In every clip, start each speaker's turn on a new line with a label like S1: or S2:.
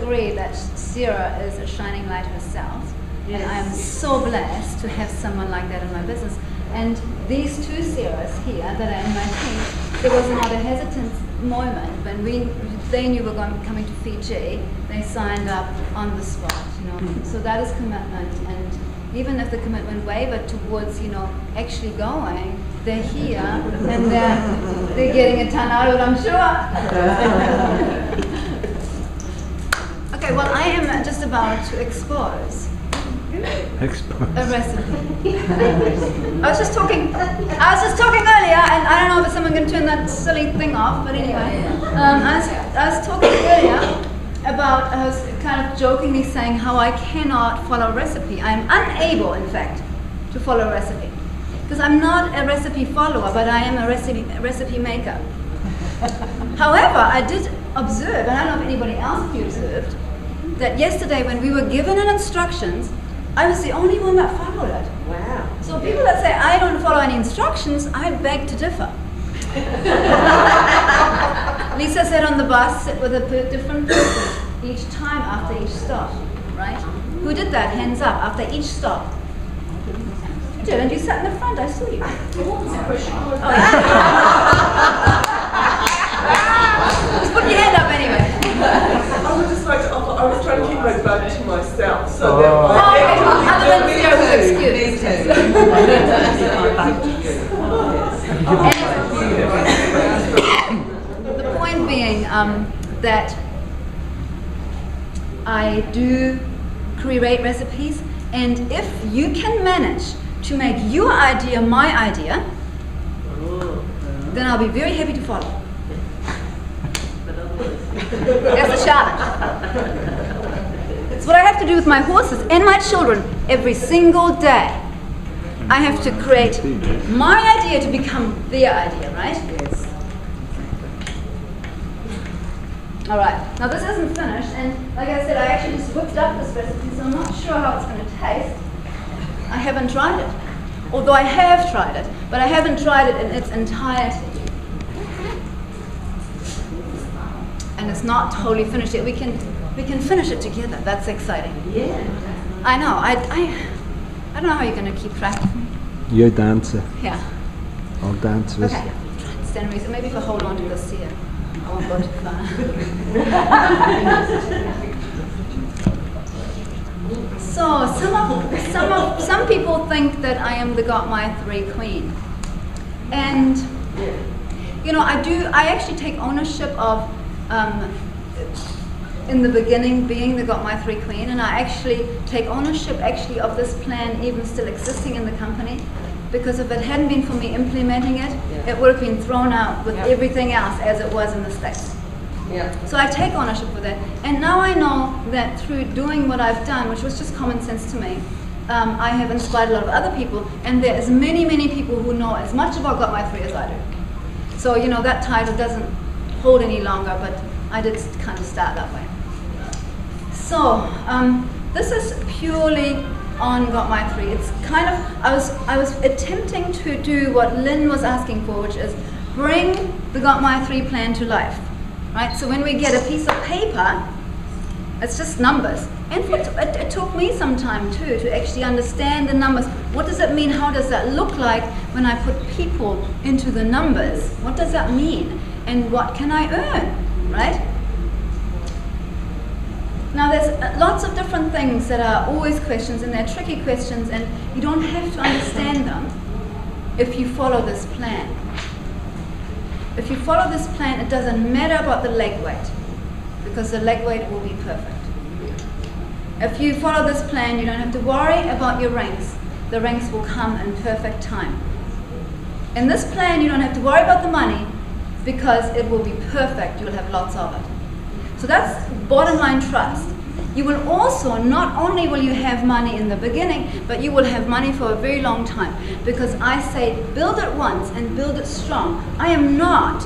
S1: agree that Sarah is a shining light herself. Yes. And I am so blessed to have someone like that in my business. And these two Sarahs here that are in my team, there was not a hesitant moment when they knew we were coming to Fiji. They signed up on the spot, you know. So that is commitment. And even if the commitment wavered towards, you know, actually going, they're here and they're getting a ton out of it, I'm sure. Okay, well, I am just about to expose a recipe. I was just talking earlier, and I don't know if someone can turn that silly thing off, but anyway, I was talking earlier about, I was kind of jokingly saying how I cannot follow a recipe. I am unable, in fact, to follow a recipe. Because I'm not a recipe follower, but I am a recipe maker. However, I did observe, and I don't know if anybody else observed, that yesterday when we were given an instructions, I was the only one that followed it.
S2: Wow.
S1: So people that say I don't follow any instructions, I beg to differ. Lisa sat on the bus, sit with a different person each time after each stop, right? Who did that? Hands up, after each stop. You did, and you sat in the front, I saw you. Oh, yeah. Just put your hand up anyway.
S2: I would just like to offer, I was trying to keep my bug to myself, so that
S1: other than Sarah's excuse. The point being that I do create recipes, and if you can manage to make your idea my idea, then I'll be very happy to follow. That's a challenge. It's what I have to do with my horses and my children every single day. I have to create my idea to become their idea, right? Yes. All right. Now this isn't finished, and like I said, I actually just whipped up this recipe, so I'm not sure how it's going to taste. I haven't tried it. Although I have tried it, but I haven't tried it in its entirety. And it's not totally finished yet. We can finish it together. That's exciting.
S2: Yeah.
S1: I know. I don't know how you're going to keep track of me.
S3: You're a dancer.
S1: Yeah.
S3: I'll dance with you.
S1: Okay. Stand reason. Maybe if I hold on to this here, I won't go too far. So some people think that I am the Got My 3 queen, and you know I actually take ownership of. In the beginning being the Got My 3 queen, and I actually take ownership of this plan even still existing in the company, because if it hadn't been for me implementing it, it would have been thrown out with everything else as it was in the States. So I take ownership for that, and now I know that through doing what I've done, which was just common sense to me, I have inspired a lot of other people, and there is many people who know as much about Got My 3 as I do. So you know that title doesn't hold any longer, but I did kind of start that way. So this is purely on Got My 3. It's kind of I was attempting to do what Lynn was asking for, which is bring the Got My 3 plan to life, right? So when we get a piece of paper, it's just numbers, and it took me some time too to actually understand the numbers. What does it mean? How does that look like when I put people into the numbers? What does that mean? And what can I earn, right? Now there's lots of different things that are always questions, and they're tricky questions, and you don't have to understand them if you follow this plan. If you follow this plan, it doesn't matter about the leg weight, because the leg weight will be perfect. If you follow this plan, you don't have to worry about your ranks. The ranks will come in perfect time. In this plan, you don't have to worry about the money, because it will be perfect. You'll have lots of it. So that's bottom line trust. You will also, not only will you have money in the beginning, but you will have money for a very long time, because I say build it once and build it strong. I am not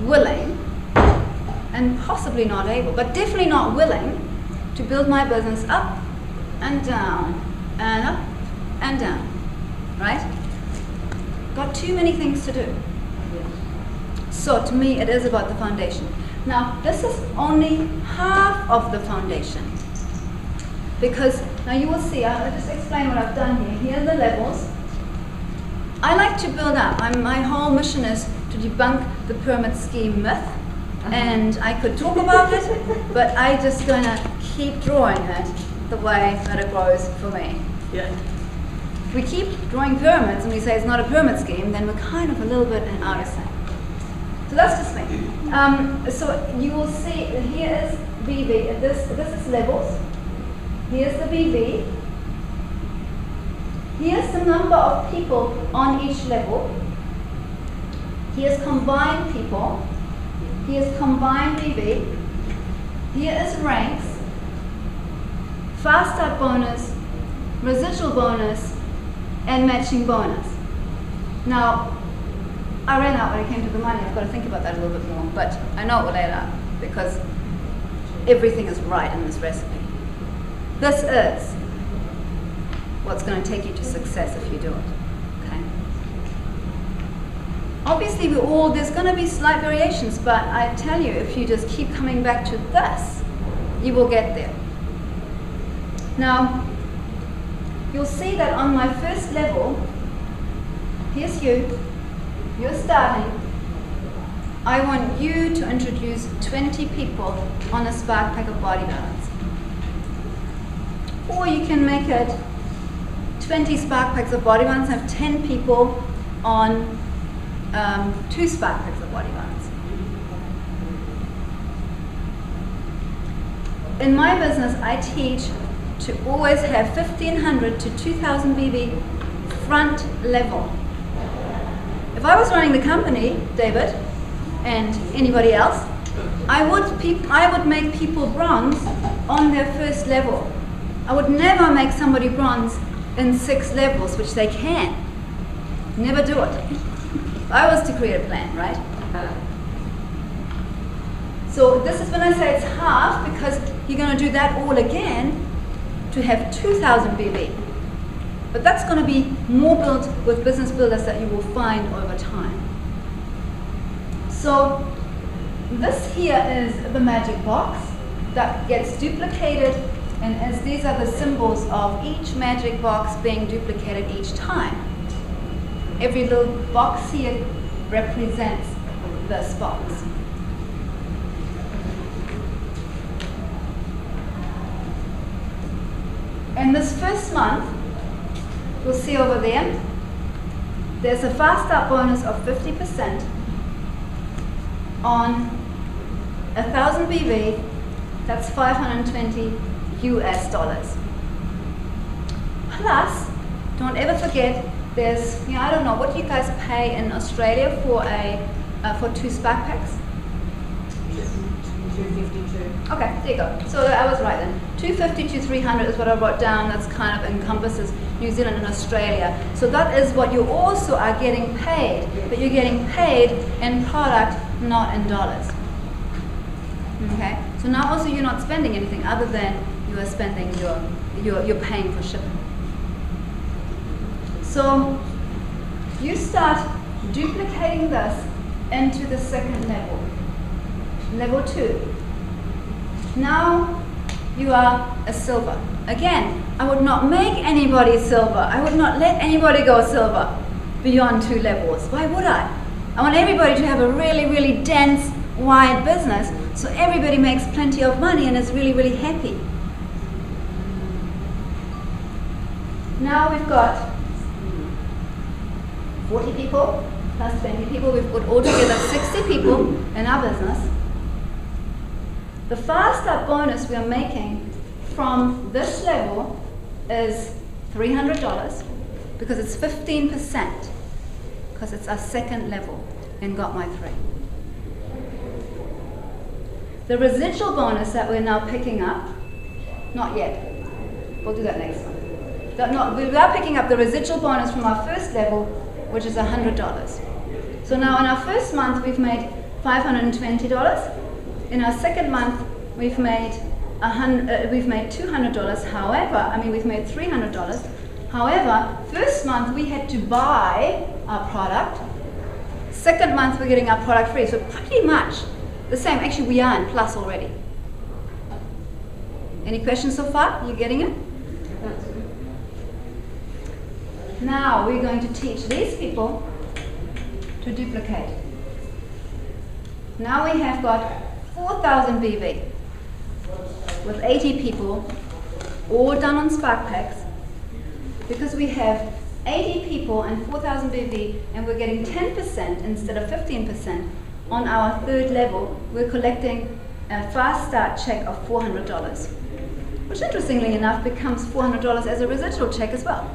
S1: willing, and possibly not able, but definitely not willing to build my business up and down and up and down, right? Got too many things to do. So to me, it is about the foundation. Now, this is only half of the foundation. Because, now you will see, I'll just explain what I've done here. Here are the levels. I like to build up. My whole mission is to debunk the pyramid scheme myth. And I could talk about it, but I'm just going to keep drawing it the way that it grows for me.
S2: Yeah.
S1: If we keep drawing pyramids and we say it's not a pyramid scheme, then we're kind of a little bit out of sync. So that's just me. So you will see here is BV. This is levels. Here's the BV. Here's the number of people on each level. Here's combined people. Here's combined BV. Here is ranks. Fast start bonus, residual bonus, and matching bonus. Now, I ran out when it came to the money. I've got to think about that a little bit more, but I know it will add up because everything is right in this recipe. This is what's going to take you to success if you do it. Okay. Obviously, there's going to be slight variations, but I tell you, if you just keep coming back to this, you will get there. Now, you'll see that on my first level, here's you, you're starting. I want you to introduce 20 people on a spark pack of body balance. Or you can make it 20 spark packs of body balance, have 10 people on 2 spark packs of body balance. In my business, I teach to always have 1,500 to 2,000 BB front level. If I was running the company, David, and anybody else, I would make people bronze on their first level. I would never make somebody bronze in 6 levels, which they can. Never do it. I was to create a plan, right? So this is when I say it's half, because you're going to do that all again to have 2,000 BB. But that's going to be more built with business builders that you will find over time. So this here is the magic box that gets duplicated, and as these are the symbols of each magic box being duplicated each time. Every little box here represents this box. In this first month, you'll see over there, there's a fast start bonus of 50% on 1,000 BV, that's 520 US dollars. Plus, don't ever forget, there's, I don't know, what do you guys pay in Australia for 2 spark packs?
S2: 252.
S1: Okay, there you go. So I was right then. 250 to 300 is what I wrote down. That's kind of encompasses New Zealand and Australia. So that is what you also are getting paid, but you're getting paid in product, not in dollars. Okay. So now also you're not spending anything other than you are spending you're paying for shipping. So you start duplicating this into the second level. Level 2. Now you are a silver. Again, I would not make anybody silver. I would not let anybody go silver beyond 2 levels. Why would I? I want everybody to have a really, really dense, wide business so everybody makes plenty of money and is really, really happy. Now we've got 40 people plus 20 people. We've got altogether 60 people in our business. The fast start bonus we are making from this level is $300 because it's 15%, because it's our second level in Got My 3. The residual bonus that we're now picking up, not yet, we'll do that next one. We are picking up the residual bonus from our first level, which is $100. So now in our first month we've made $520. In our second month, we've made $200. We've made $300. However, first month we had to buy our product. Second month we're getting our product free. So pretty much The same, actually we are in plus already. Any questions so far? You getting it? Now we're going to teach these people to duplicate. Now we have got 4,000 BV with 80 people, all done on Spark Packs. Because we have 80 people and 4,000 BV and we're getting 10% instead of 15% on our third level, we're collecting a fast start check of $400, which interestingly enough becomes $400 as a residual check as well.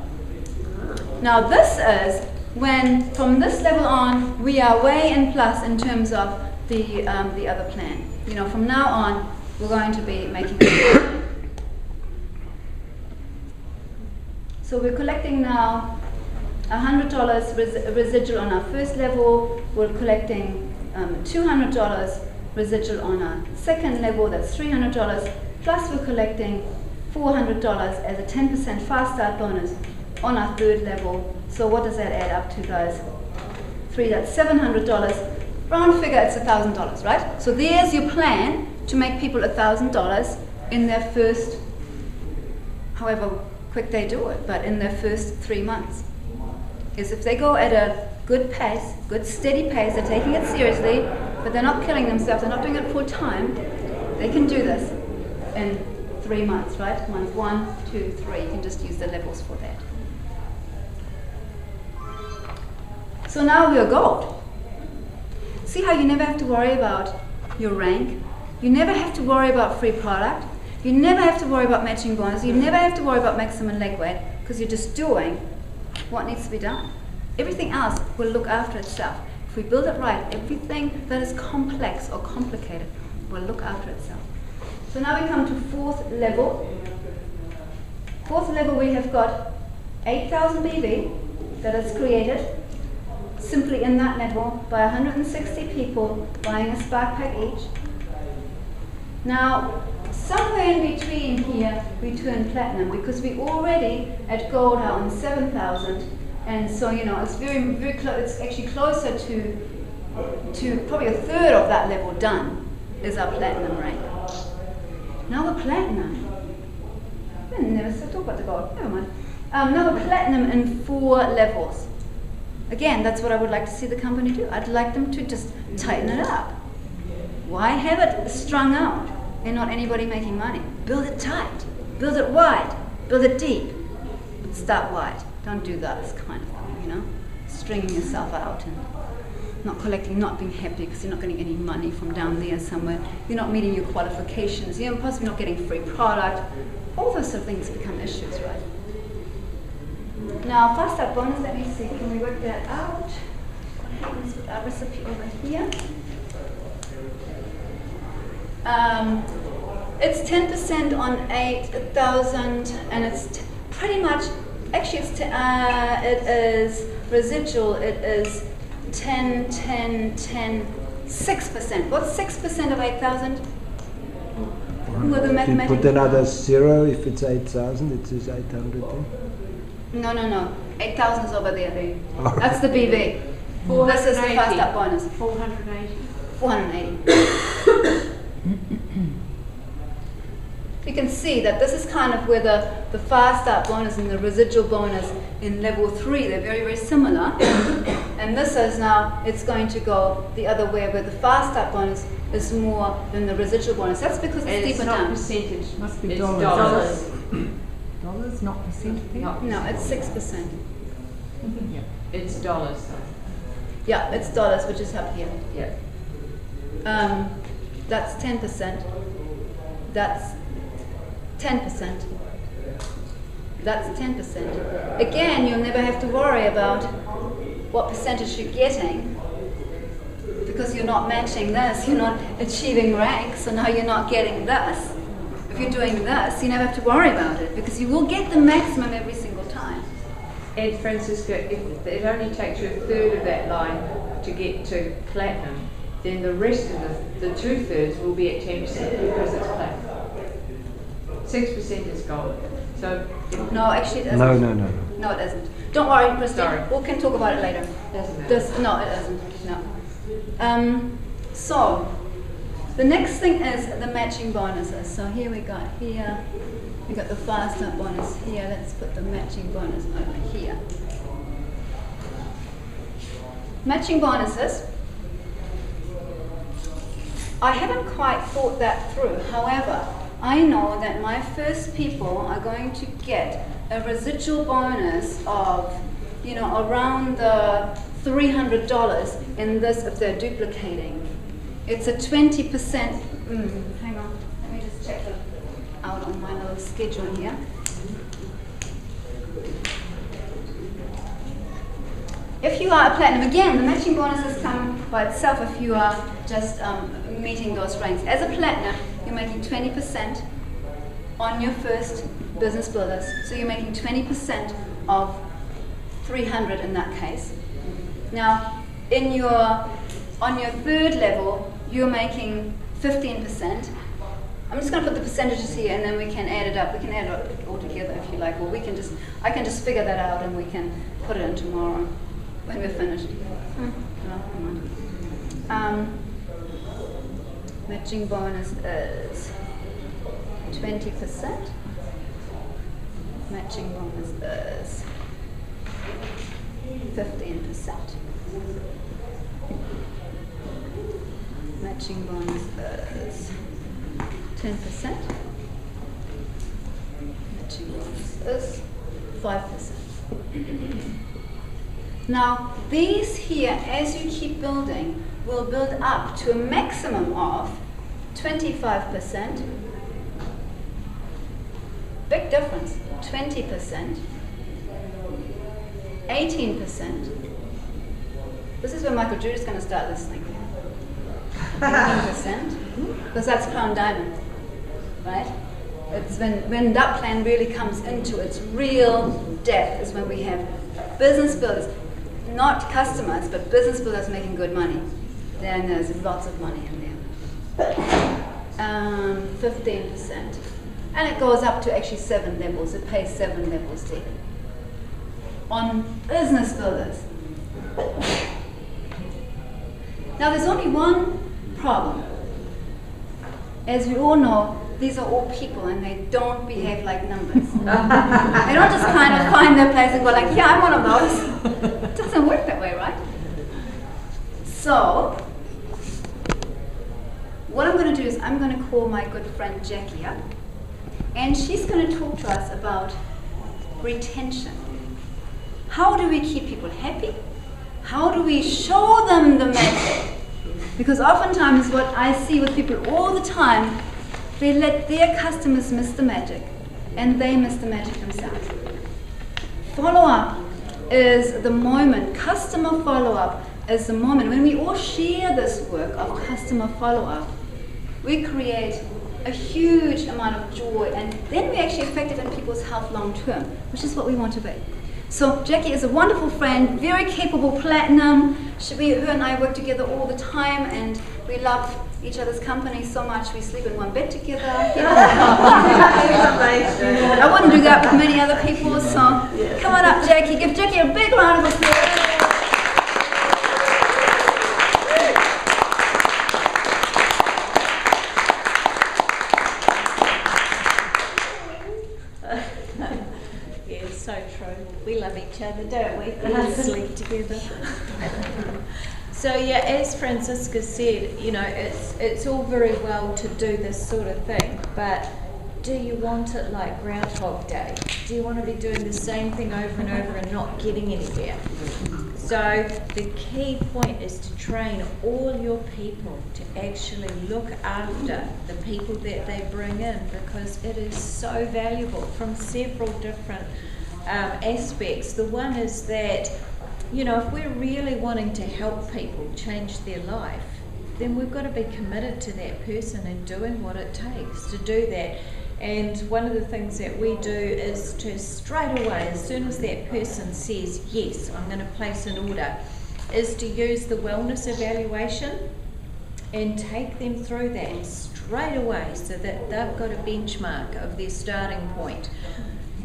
S1: Now this is when from this level on we are way in plus in terms of the other plan. You know, from now on we're going to be making so we're collecting now $100 residual on our first level. We're collecting $200 residual on our second level. That's $300. Plus we're collecting $400 as a 10% fast start bonus on our third level. So what does that add up to, guys? 3, that's $700. Round figure, it's $1,000, right? So there's your plan to make people $1,000 in their first, however quick they do it, but in their first 3 months. Is if they go at a good pace, good steady pace, they're taking it seriously, but they're not killing themselves, they're not doing it full time, they can do this in 3 months, right? Month 1, 2, 3, you can just use the levels for that. So now we are gold. See how you never have to worry about your rank, you never have to worry about free product, you never have to worry about matching bonus, you never have to worry about maximum leg weight, because you're just doing what needs to be done. Everything else will look after itself. If we build it right, everything that is complex or complicated will look after itself. So now we come to fourth level. Fourth level we have got 8,000 BV that is created simply in that level by 160 people buying a Spark Pack each. Now, somewhere in between here we turn platinum because we already at gold are on 7,000, and so you know it's very close. It's actually closer to probably a third of that level done is our platinum rank. Now we're platinum. I never talk about the gold. Never mind. Now we're platinum in 4 levels. Again, that's what I would like to see the company do. I'd like them to just tighten it up. Why have it strung out and not anybody making money? Build it tight, build it wide, build it deep. But start wide. Don't do that kind of thing, you know? Stringing yourself out and not collecting, not being happy because you're not getting any money from down there somewhere. You're not meeting your qualifications. You're possibly not getting free product. All those sort of things become issues, right? Now, fast start bonus, let me see. Can we work that out? What happens with our recipe over here? It's 10% on 8,000, and it's pretty much, actually it is residual, it is 10, 10, 10, 6%. What's 6% of 8,000? Who are the mathematics?
S3: If you put another 0, if it's 8,000, it is 800 then?
S1: No. 8,000 is over there.
S3: Oh.
S1: That's the BV. This is the fast start bonus.
S4: 480.
S1: 480. You can see that this is kind of where the fast start bonus and the residual bonus in level 3, they're very, very similar. And this is now, it's going to go the other way where the fast start bonus is more than the residual bonus. That's because it's deeper down.
S4: It's not percentage.
S5: Must be
S4: It's
S5: dollars. Dollars, not percentage?
S1: No, it's 6%.
S5: Yeah.
S4: It's dollars.
S1: Yeah, it's dollars, which is up here.
S4: Yeah.
S1: That's 10%. That's 10%. That's 10%. Again, you'll never have to worry about what percentage you're getting because you're not matching this, you're not achieving rank, so now you're not getting this. If you're doing this, you never have to worry about it because you will get the maximum every single time.
S4: And Franziska, if it only takes you a third of that line to get to platinum, then the rest of the 2/3 will be at 10% because it's platinum. 6% is gold. So
S1: No, actually it isn't.
S3: No.
S1: No, it isn't. Don't worry, Christine.
S4: Sorry.
S1: We can talk about it later.
S4: doesn't matter.
S1: No, it isn't. No. So the next thing is the matching bonuses. So here we got the fast start bonus here. Let's put the matching bonus over here. Matching bonuses. I haven't quite thought that through. However, I know that my first people are going to get a residual bonus of, around the $300 in this if they're duplicating. It's a 20%, hang on, let me just check it out on my little schedule here. If you are a platinum, again, the matching bonuses come by itself if you are just meeting those ranks. As a platinum, you're making 20% on your first business builders. So you're making 20% of 300 in that case. Now, on your third level, you're making 15%. I'm just going to put the percentages here, and then we can add it up. We can add it all together if you like, or I can just figure that out, and we can put it in tomorrow when we're finished. Matching bonus is 20%. Matching bonus is 15%. Matching bonus is 10%. Matching bonus is 5%. Now, these here, as you keep building, will build up to a maximum of 25%. Big difference. 20%. 18%. This is where Michael Drew is going to start listening. 18%. Because that's Crown Diamond, right? It's when that plan really comes into its real depth is when we have business builders, not customers, but business builders making good money. Then there's lots of money in there. 15%. And it goes up to actually 7 levels. It pays 7 levels deep. On business builders. Now there's only one problem. As we all know, these are all people and they don't behave like numbers. They don't just kind of find their place and go like, yeah, I'm one of those. It doesn't work that way, right? So, what I'm going to do is I'm going to call my good friend Jackie up, and she's going to talk to us about retention. How do we keep people happy? How do we show them the magic? Because oftentimes what I see with people all the time, they let their customers miss the magic, and they miss the magic themselves. Follow-up is the moment, customer follow-up is the moment when we all share this work of customer follow-up. We create a huge amount of joy, and then we're actually effective in people's health long-term, which is what we want to be. So Jackie is a wonderful friend, very capable platinum. Her and I work together all the time, and we love each other's company so much. We sleep in one bed together. I wouldn't do that with many other people, so come on up, Jackie. Give Jackie a big round of applause.
S6: We love each other, don't we? We sleep together. So yeah, as Franziska said, it's all very well to do this sort of thing, but do you want it like Groundhog Day? Do you want to be doing the same thing over and over and not getting anywhere? So the key point is to train all your people to actually look after the people that they bring in, because it is so valuable from several different aspects. The one is that, if we're really wanting to help people change their life, then we've got to be committed to that person and doing what it takes to do that. And one of the things that we do is to straight away, as soon as that person says, yes, I'm going to place an order, is to use the wellness evaluation and take them through that straight away so that they've got a benchmark of their starting point.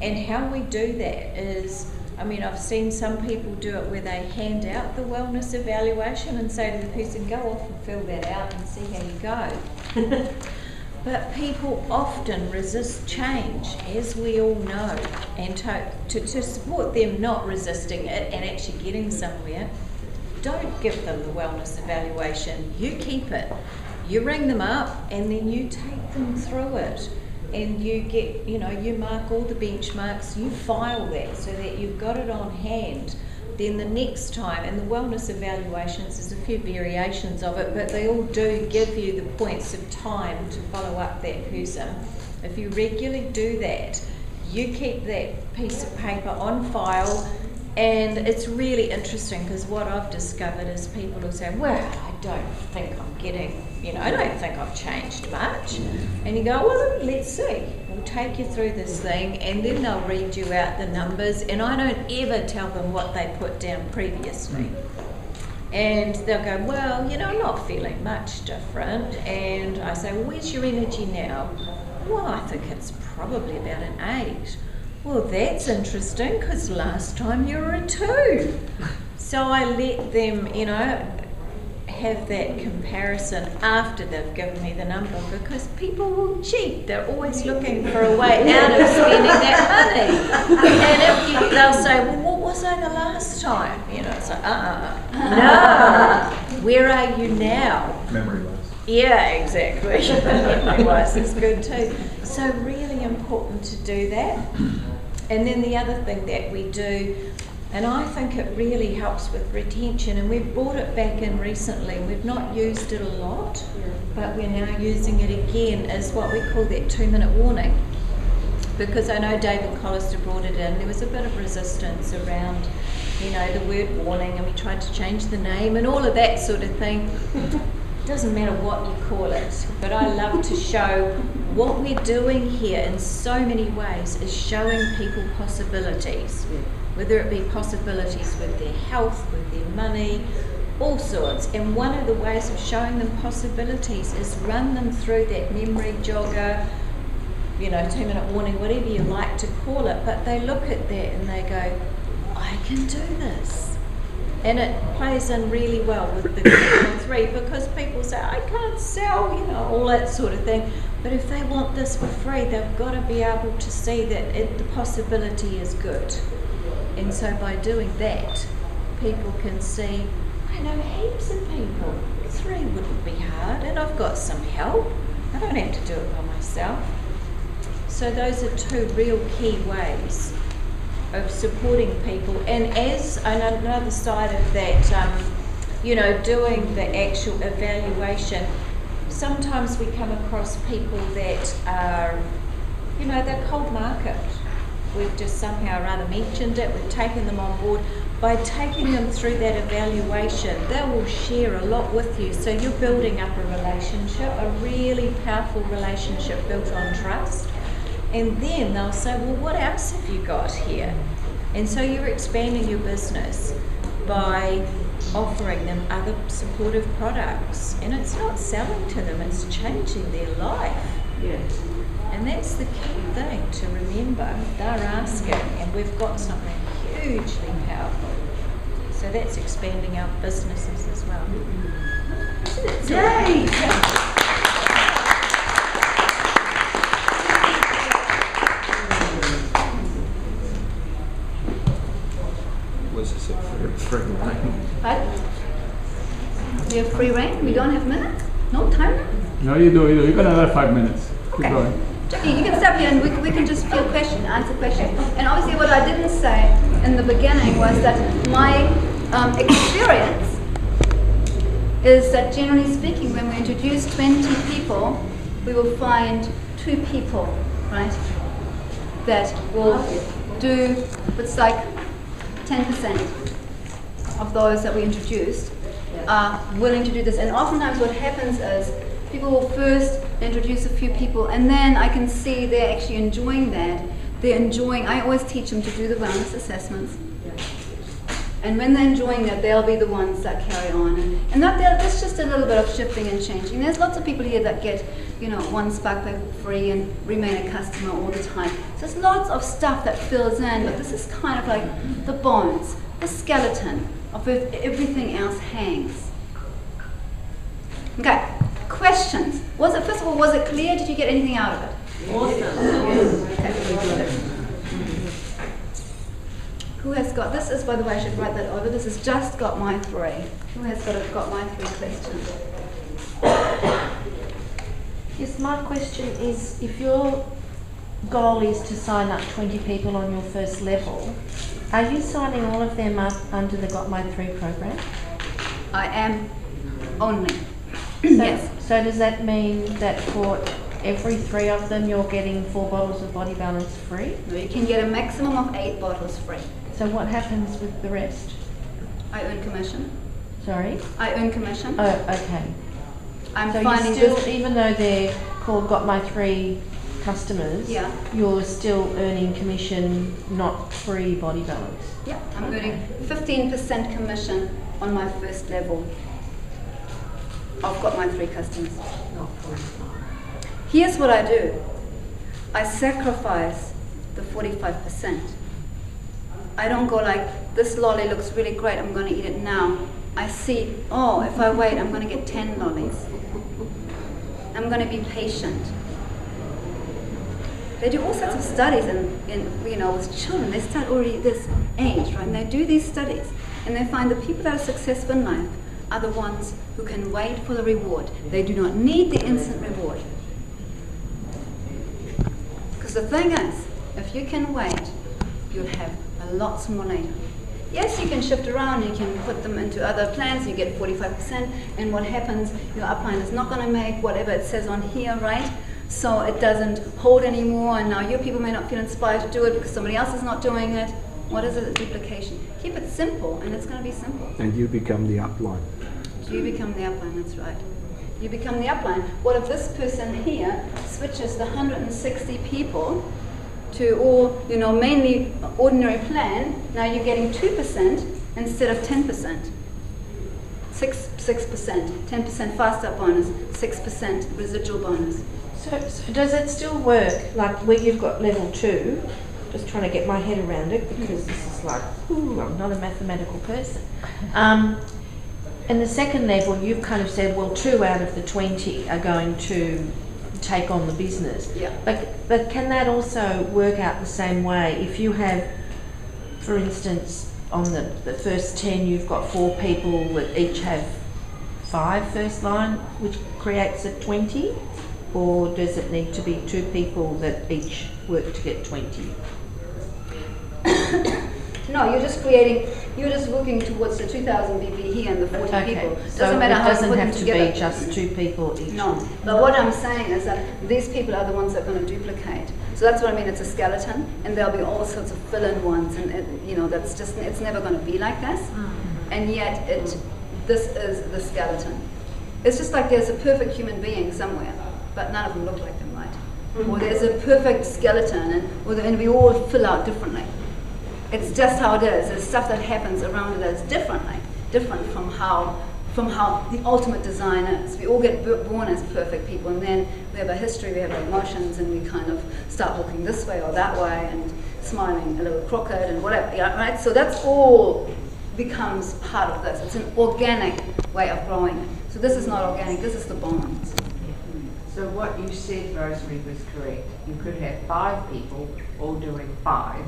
S6: And how we do that is I mean, I've seen some people do it where they hand out the wellness evaluation and say to the person, go off and fill that out and see how you go. But people often resist change, as we all know, and to support them not resisting it and actually getting somewhere, don't give them the wellness evaluation. You keep it. You ring them up and then you take them through it. And you get, you mark all the benchmarks, you file that so that you've got it on hand. Then the next time, and the wellness evaluations, there's a few variations of it, but they all do give you the points of time to follow up that person. If you regularly do that, you keep that piece of paper on file, and it's really interesting because what I've discovered is people will say, well, I don't think I'm getting, I don't think I've changed much. And you go, well, let's see. We'll take you through this thing, and then they'll read you out the numbers, and I don't ever tell them what they put down previously. And they'll go, well, I'm not feeling much different. And I say, well, where's your energy now? Well, I think it's probably about an 8. Well, that's interesting because last time you were a 2. So I let them, have that comparison after they've given me the number, because people will cheat. They're always looking for a way out of spending that money. And they'll say, well, what was I the last time? It's like, no. Where are you now?
S7: Memory-wise.
S6: Yeah, exactly. Memory-wise is good too. So really important to do that. And then the other thing that we do, and I think it really helps with retention, and we've brought it back in recently. We've not used it a lot, but we're now using it again, is what we call that 2-minute warning. Because I know David Collister brought it in, there was a bit of resistance around, the word warning, and we tried to change the name and all of that sort of thing. Doesn't matter what you call it, but I love to show what we're doing here in so many ways is showing people possibilities. Whether it be possibilities with their health, with their money, all sorts. And one of the ways of showing them possibilities is run them through that memory jogger, 2-minute warning, whatever you like to call it, but they look at that and they go, I can do this. And it plays in really well with the 3, because people say, I can't sell, all that sort of thing. But if they want this for free, they've got to be able to see that the possibility is good. And so by doing that, people can see, I know heaps of people. 3 wouldn't be hard, and I've got some help. I don't have to do it by myself. So those are 2 real key ways of supporting people. And as another side of that, doing the actual evaluation, sometimes we come across people that are, they're cold market. We've just somehow or other mentioned it, we've taken them on board. By taking them through that evaluation, they will share a lot with you. So you're building up a relationship, a really powerful relationship built on trust. And then they'll say, well, what else have you got here? And so you're expanding your business by offering them other supportive products. And it's not selling to them, it's changing their life.
S4: Yes.
S6: And that's the key thing to remember. They're asking, and we've got something hugely powerful. So that's expanding our businesses as well.
S4: Yay!
S7: Was this a free reign?
S1: Right? We have free reign? We don't have minutes? No time?
S8: No, you do. You got another 5 minutes. Keep
S1: Okay.
S8: going.
S1: Jackie, you can stop here and we can just field questions, answer questions. And obviously what I didn't say in the beginning was that my experience is that generally speaking, when we introduce 20 people, we will find 2 people, right, that will do, it's like 10% of those that we introduced are willing to do this. And oftentimes what happens is people will first introduce a few people, and then I can see they're actually enjoying that. They're enjoying, I always teach them to do the wellness assessments. And when they're enjoying it, they'll be the ones that carry on. And that's just a little bit of shifting and changing. There's lots of people here that get, one spark plug free and remain a customer all the time. So there's lots of stuff that fills in, but this is kind of like the bones, the skeleton of where everything else hangs. Okay, questions? First of all, was it clear? Did you get anything out of it?
S2: Awesome.
S1: Okay. Who has got, this is, by the way, I should write that over, this has just got my 3. Who has got my 3 questions?
S9: Yes, my question is, if your goal is to sign up 20 people on your first level, are you signing all of them up under the Got My 3 program?
S1: I am only. Yes.
S9: So does that mean that for every 3 of them you're getting 4 bottles of Body Balance free?
S1: No, you can get a maximum of 8 bottles free.
S9: So what happens with the rest?
S1: I earn commission.
S9: Sorry?
S1: I earn commission.
S9: Oh, okay.
S1: I'm
S9: so
S1: finding
S9: you still,
S1: this,
S9: even though they're called Got My 3 customers,
S1: yeah,
S9: you're still earning commission, not free Body Balance?
S1: Yeah, I'm earning 15% commission on my first level. I've got my 3 customers. Here's what I do. I sacrifice the 45%. I don't go like, this lolly looks really great, I'm going to eat it now. I see, oh, if I wait, I'm going to get 10 lollies. I'm going to be patient. They do all sorts of studies with children. They start already at this age, right? And they do these studies. And they find the people that are successful in life are the ones who can wait for the reward. They do not need the instant reward. Because the thing is, if you can wait, you'll have a lot more later. Yes, you can shift around, you can put them into other plans, you get 45%, and what happens, your upline is not going to make whatever it says on here, right? So it doesn't hold anymore, and now your people may not feel inspired to do it because somebody else is not doing it. What is it? Duplication. Keep it simple, and it's going to be simple.
S3: And you become the upline.
S1: You become the upline, that's right. You become the upline. What if this person here switches the 160 people to all, mainly ordinary plan? Now you're getting 2% instead of 10%. 6%, 10% fast up bonus, 6% residual bonus.
S9: So does it still work, like where you've got level 2, just trying to get my head around it because this is like, ooh, I'm not a mathematical person. In the second level, you've kind of said, well, 2 out of the 20 are going to take on the business.
S1: Yeah.
S9: But can that also work out the same way? If you have, for instance, on the first 10, you've got 4 people that each have 5 first line, which creates a 20? Or does it need to be 2 people that each work to get 20?
S1: No, you're just working towards the 2,000 BP here and the 40 people.
S9: Doesn't matter how you put them together. It doesn't have to be just 2 people each.
S1: No, but what I'm saying is that these people are the ones that are going to duplicate. So that's what I mean, it's a skeleton, and there'll be all sorts of fill-in ones, and that's just, it's never going to be like this. And yet, this is the skeleton. It's just like there's a perfect human being somewhere, but none of them look like them, right? Or there's a perfect skeleton, and we all fill out differently. It's just how it is. There's stuff that happens around it that's different from how the ultimate design is. We all get born as perfect people, and then we have a history, we have our emotions, and we kind of start walking this way or that way, and smiling a little crooked and whatever, right? So that's all becomes part of this. It's an organic way of growing it. So this is not organic, this is the bonds.
S4: So what you said, Rosemary, was correct. You could have 5 people all doing 5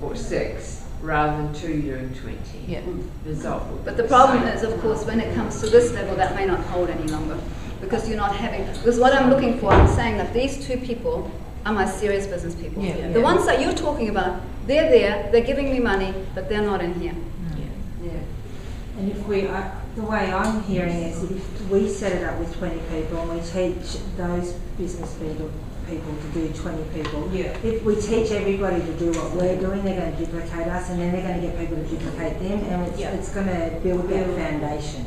S4: or 6 rather than 2 doing 20.
S9: Yeah.
S4: Result.
S1: But the problem is, of course, when it comes to this level, that may not hold any longer because you're not having, because what I'm looking for, I'm saying that these 2 people are my serious business people.
S9: Yeah.
S1: The ones that you're talking about, they're there, they're giving me money, but they're not in here.
S4: Yeah.
S5: And if the way I'm hearing it is if we set it up with 20 people and we teach those business people to do 20 people, if we teach everybody to do what we're doing, they're going to duplicate us, and then they're going to get people to duplicate them, and it's going to build that foundation.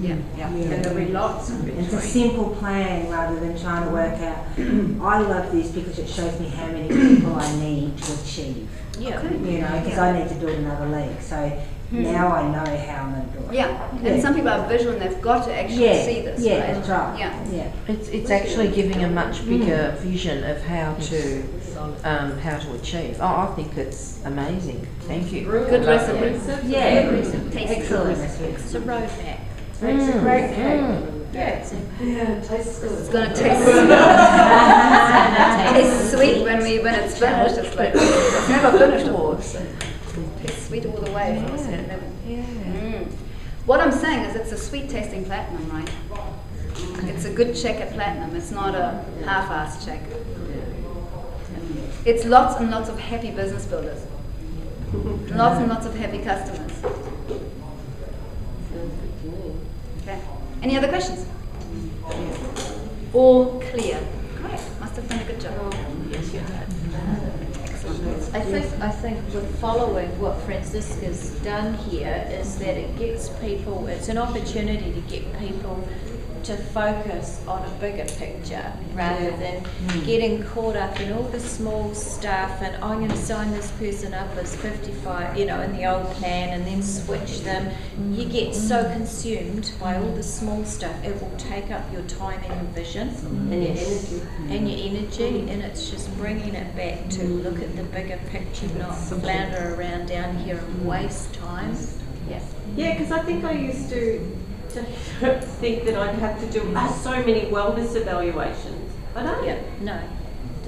S1: Yeah.
S4: And there'll be lots of it.
S5: It's a simple plan rather than trying to work out. I love this because it shows me how many people I need to achieve.
S6: Yeah.
S5: you know, because I need to build another leg. So now I know how I'm going to do it.
S1: Yeah, and some people are visual and they've got to actually see this,
S5: yeah,
S1: right?
S5: that's right.
S1: Yeah.
S9: It's actually giving a much bigger vision of how to achieve. Oh, I think it's amazing. Thank you.
S1: Good recipe.
S5: Yeah,
S1: Tasty.
S5: excellent recipe.
S6: It's a roadmap.
S4: Makes a great cake.
S6: Yeah, exactly.
S2: Yeah, it tastes good.
S1: It's gonna taste tastes sweet when it's finished. It's like it's never finished, of course. Tastes sweet all the way from a certain level. What I'm saying is it's a sweet tasting platinum, right? It's a good check at platinum. It's not a half-assed check. It's lots and lots of happy business builders. Lots and lots of happy customers. Okay. Any other questions? All clear. Great. Must have done a good job.
S6: Yes, you have.
S1: Excellent.
S6: I think with following what Franziska's done here is that it gets people, it's an opportunity to get people to focus on a bigger picture rather than getting caught up in all the small stuff and I'm going to sign this person up as 55, you know, in the old plan and then switch them. You get so consumed by all the small stuff, it will take up your time and your vision and your energy, and it's just bringing it back to look at the bigger picture, not flounder around down here and waste time.
S10: Yeah, because I think I used to think that I'd have to do so many wellness evaluations. I don't.
S6: Yeah, no.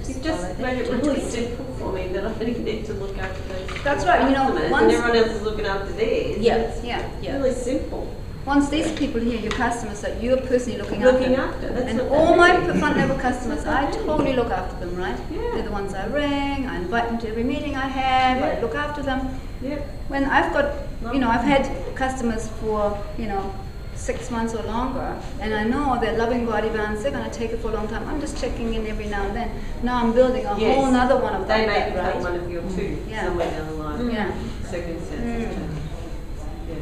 S10: You've just made it really simple for me that I didn't need to look after those.
S1: That's right. You know,
S10: customers
S1: once
S10: and everyone else is looking after theirs.
S1: yeah.
S10: Really simple.
S1: Once these people here, your customers that you're personally looking
S10: After. That's
S1: and
S10: what
S1: all my
S10: that is.
S1: front level customers, I totally look after them, right?
S10: Yeah.
S1: They're the ones I ring, I invite them to every meeting I have, I look after them.
S10: Yeah.
S1: When I've got, you know, I've had customers for, 6 months or longer, and I know they're loving body balance, they're going to take it for a long time. I'm just checking in every now and then. Now I'm building a whole nother one of
S10: They
S1: them,
S10: may become
S1: right?
S10: one of your two somewhere down the line.
S1: Yeah.
S10: Circumstances.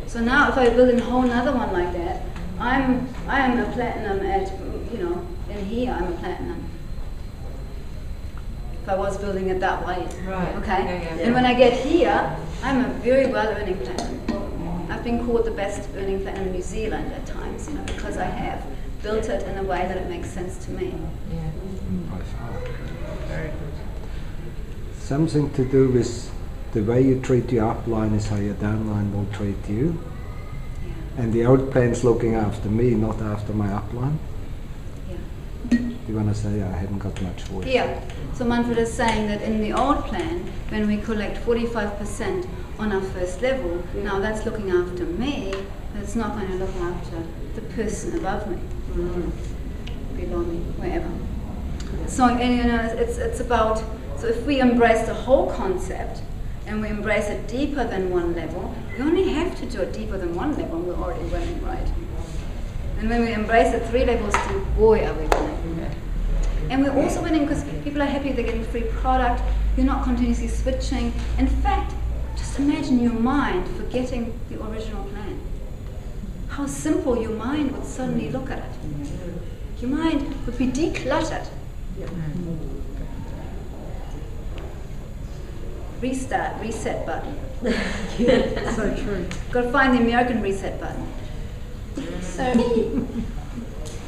S1: So now if I build a whole nother one like that, I am a platinum at, in here I'm a platinum. If I was building it that way.
S4: Right.
S1: Okay?
S4: Yeah.
S1: And when I get here, I'm a very well earning platinum. I've been called the best earning platinum in New Zealand at times, because I have built it in a way that it makes sense to me.
S3: By far. Something to do with the way you treat your upline is how your downline will treat you. And the old plan's looking after me, not after my upline.
S1: Yeah.
S3: You want to say I haven't got much voice?
S1: Yeah. So Manfred is saying that in the old plan, when we collect 45% on our first level, now that's looking after me, but it's not going to look after the person above me, below me, wherever. So, and it's about, so if we embrace the whole concept, and we embrace it deeper than one level, we only have to do it deeper than one level, and we're already winning, right? And when we embrace it 3 levels deep, boy, are we winning. And we're also winning because people are happy they're getting free product, you're not continuously switching. In fact, just imagine your mind forgetting the original plan. How simple your mind would suddenly look at it. Your mind would be decluttered. Restart, reset button.
S5: So true.
S1: Got to find the American reset button.
S9: So,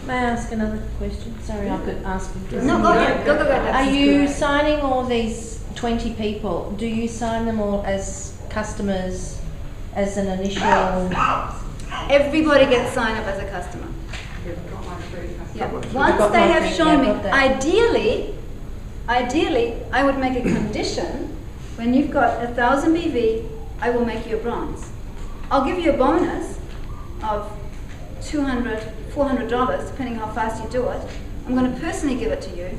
S9: may I ask another question? Sorry, I could ask.
S1: No, go ahead. Go.
S9: Are you signing all these 20 people? Do you sign them all as customers, as an initial?
S1: Everybody gets signed up as a customer. Yeah. Once they have shown me, ideally, I would make a condition. When you've got 1,000 BV, I will make you a bronze. I'll give you a bonus of $200, $400, depending how fast you do it. I'm going to personally give it to you,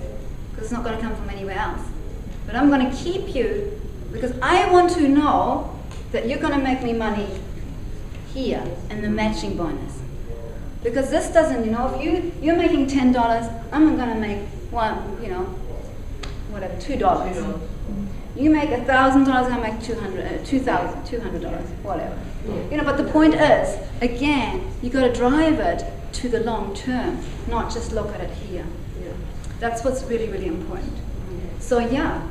S1: because it's not going to come from anywhere else. But I'm going to keep you, because I want to know that you're going to make me money here in the matching bonus. Because this doesn't, if you're making $10, I'm going to make $2. You make $1,000, I make $200, whatever. But the point is, again, you got to drive it to the long term, not just look at it here. That's what's really, really important. So yeah,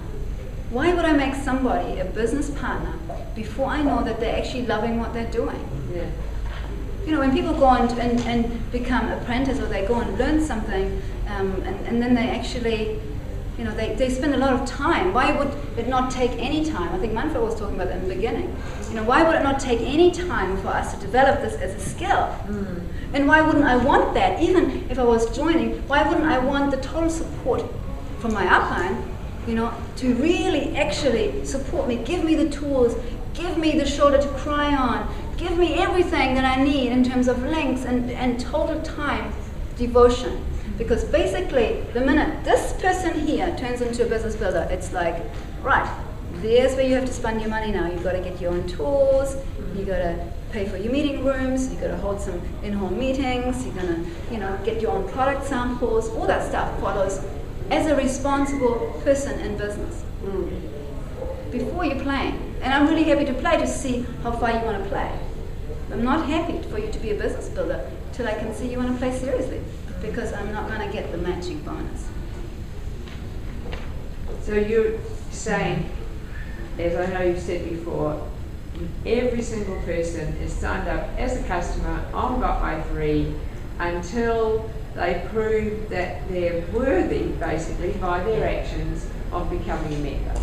S1: Why would I make somebody a business partner before I know that they're actually loving what they're doing?
S4: Yeah.
S1: You know, when people go on and become apprentice, or they go and learn something, and then they actually, you know, they spend a lot of time. Why would it not take any time? I think Manfred was talking about that in the beginning. You know, why would it not take any time for us to develop this as a skill? And why wouldn't I want that? Even if I was joining, why wouldn't I want the total support from my upline, you know, to really actually support me, give me the tools, give me the shoulder to cry on, give me everything that I need in terms of links and total time devotion. Because basically, the minute this person here turns into a business builder, it's like, right, there's where you have to spend your money now. You've got to get your own tools, you've got to pay for your meeting rooms, you've got to hold some in-home meetings, you're going to, you know, get your own product samples, all that stuff follows as a responsible person in business. Before you're playing. And I'm really happy to play to see how far you want to play. I'm not happy for you to be a business builder till I can see you want to play seriously, because I'm not going to get the matching bonus.
S4: So you're saying, as I know you've said before, every single person is signed up as a customer on Got My 3 until they prove that they're worthy, basically, by their actions of becoming a member.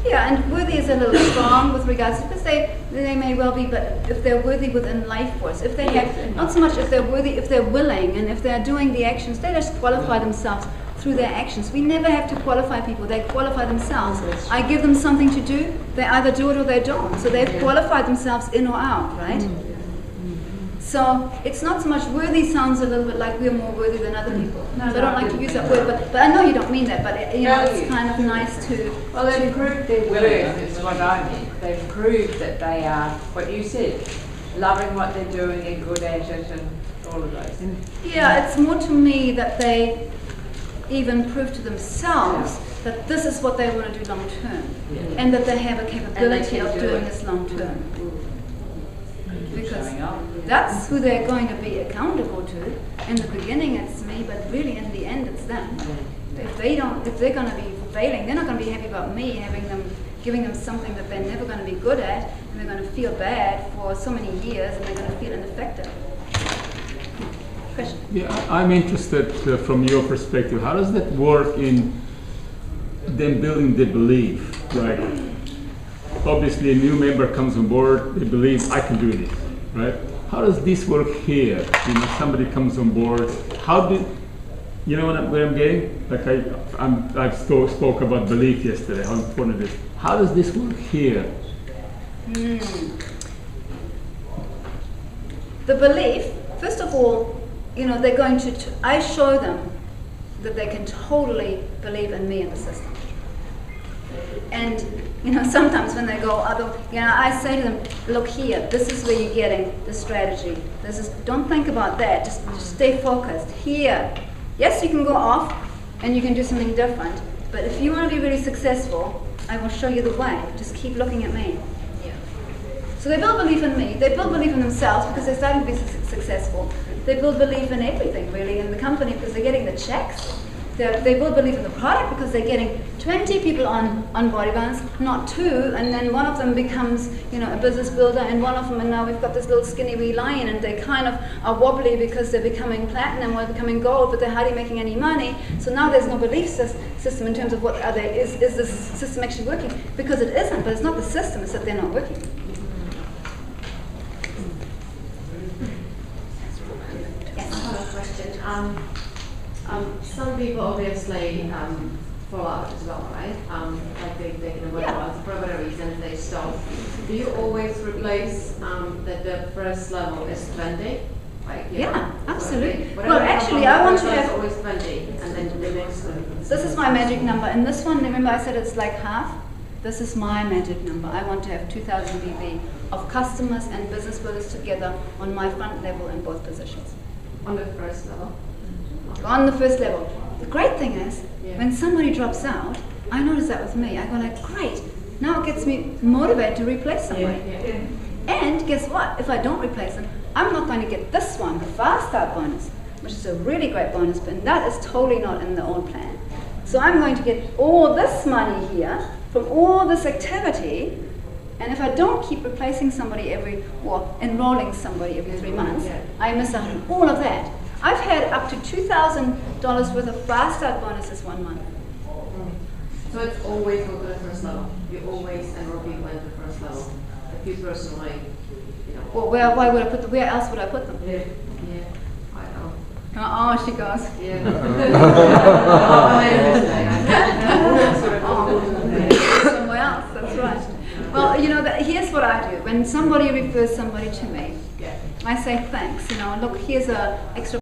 S1: Yeah, and worthy is a little strong with regards to, because they may well be, but if they're worthy within life force, if they have, not so much if they're worthy, if they're willing, and if they're doing the actions, they just qualify themselves through their actions. We never have to qualify people, they qualify themselves. I give them something to do, they either do it or they don't. So they've qualified themselves in or out, right? So it's not so much worthy sounds a little bit like we're more worthy than other people. So I don't like to use that word, but I know you don't mean that, but you know, it's kind of nice to...
S4: Well, they've proved their worth, is what I meant. They've proved that they are, what you said, loving what they're doing and good at it and all of those things.
S1: Yeah, it's more to me that they even prove to themselves that this is what they want to do long term, and that they have a capability of doing this long term. Because that's who they're going to be accountable to. In the beginning it's me, but really in the end it's them. If they're going to be failing, they're not going to be happy about me giving them something that they're never going to be good at, and they're going to feel bad for so many years, and they're going to feel ineffective. Question?
S8: Yeah, I'm interested from your perspective. How does that work in them building the belief? Like, obviously a new member comes on board, they believe I can do this, right? How does this work here? You know, somebody comes on board. How do you know where I'm getting? Like I spoke about belief yesterday. How important it is. How does this work here?
S1: The belief, first of all, you know, they're going to. I show them that they can totally believe in me and the system. And you know, sometimes when they go I say to them, look here, this is where you're getting the strategy. Don't think about that, just stay focused. Here, yes, you can go off and you can do something different, but if you want to be really successful, I will show you the way. Just keep looking at me. So they build belief in me, they build belief in themselves because they're starting to be successful. They build belief in everything really, in the company because they're getting the checks. They build belief in the product because they're getting 20 people on Body Balance, not 2, and then one of them becomes, you know, a business builder, and one of them, and now we've got this little skinny wee lion, and they kind of are wobbly because they're becoming platinum or becoming gold, but they're hardly making any money. So now there's no belief system in terms of what are they, is this system actually working? Because it isn't, but it's not the system, it's that they're not working.
S11: Yes, I have a question. Some people obviously fall out as well, right? Like they can avoid balance for whatever reason they stop. Do you always replace that the first level is 20? Like,
S1: Absolutely. Well, actually, I want to have
S11: always 20, and then the next one.
S1: This is my magic number, and this one, remember I said it's like half? This is my magic number. I want to have 2,000 BV of customers and business builders together on my front level in both positions.
S11: On the first level?
S1: On the first level. The great thing is, when somebody drops out, I notice that with me. I go like, great, now it gets me motivated to replace somebody. And guess what? If I don't replace them, I'm not going to get this one, the fast start bonus, which is a really great bonus, but that is totally not in the old plan. So I'm going to get all this money here, from all this activity. And if I don't keep replacing somebody or enrolling somebody every 3 months, I miss out on all of that. I've had up to $2,000 worth of fast start bonuses 1 month.
S11: So it's always go to the first level. You always enroll people in the first level. If you personally,
S1: Well, why would I put them? Where else would I put them?
S11: Yeah, I know.
S1: Oh, she goes.
S11: Yeah.
S1: Somewhere else, that's right. Well, here's what I do. When somebody refers somebody to me, I say thanks. Look, here's a extra